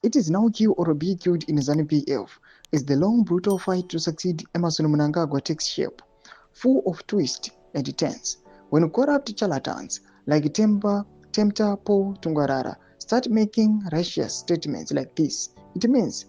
It is now kill or be killed in ZANU-PF as the long brutal fight to succeed Emmerson Mnangagwa takes shape, full of twists and turns. When corrupt charlatans like Tempter Paul Tungwarara start making righteous statements like this, it means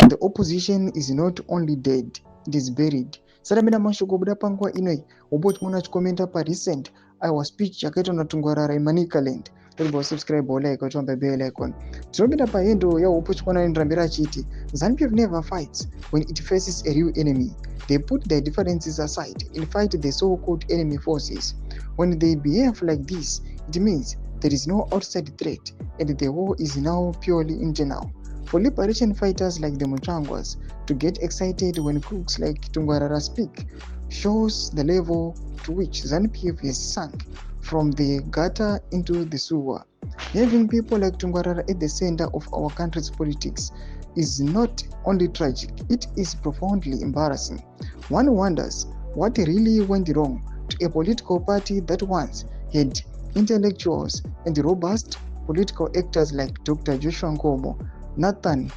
the opposition is not only dead, it is buried. Saramina mashoko buda pangwa inoi, obot muna chikomenta pa recent Iowa speech yakaitwa na Tungwarara Manicaland. Tolibo subscribe like ochomba bell icon. Tinobinda paendo ya opochikona ndrambira chiti. ZANU-PF never fights when it faces a real enemy. They put their differences aside and fight the so-called enemy forces. When they behave like this, it means there is no outside threat and the war is now purely internal. For liberation fighters like the Muchangwas to get excited when crooks like Tungwarara speak shows the level to which ZANU-PF has sunk from the gutter into the sewer. Having people like Tungwarara at the center of our country's politics is not only tragic, it is profoundly embarrassing. One wonders what really went wrong to a political party that once had intellectuals and robust political actors like Dr. Joshua Nkomo, Nathan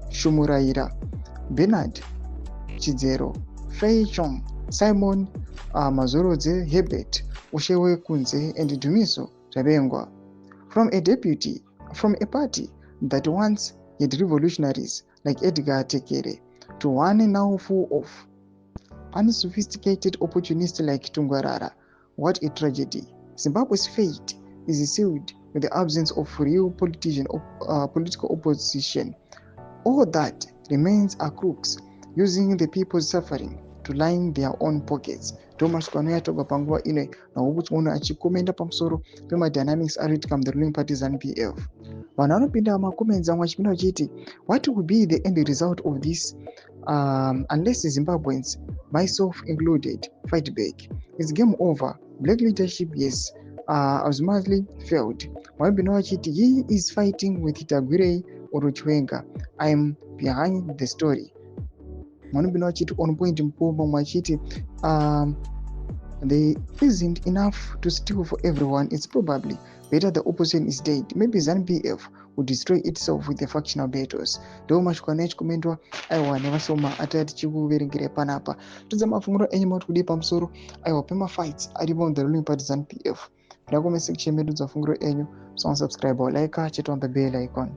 Shumuraira, Bernard Chidzero, Fei Chong, Simon Mazorodze Hebert, Ushewe Kunze, and Dumiso Tabengwa. From a party that once had revolutionaries like Edgar Tekere, to one now full of unsophisticated opportunists like Tungwarara. What a tragedy. Zimbabwe's fate is sealed with the absence of real political opposition. All that remains are crooks using the people's suffering to line their own pockets. Thomas Kwanoyatoga Pangwa ine na ubutsmono achikomenda pamusoro pema dynamics aritikam the ruling party ZANU-PF. Vanhu vanopinda makomenzi amwe achipinda vachiti what will be the end result of this unless Zimbabweans, myself included, fight back. It's game over. Black leadership, yes, ultimately failed. Mwabino wachiti he is fighting with Tagwirei Orochwenga. I am behind the story. Mwabino wachiti on point mpomba mwachiti there isn't enough to steal for everyone. It's probably better the opposition is dead. Maybe ZANU-PF would destroy itself with the factional battles. Ndo mashukana echikomendwa aiwa nevashoma atati chikuverengere panapa. Tudza mafunguro enyu mauti kudi pamusoro aiwa pema fights aripo the ruling party ZANU-PF. Ndakomese kuchemedudza funguro enyu. So subscribe or like cheto on the bell icon.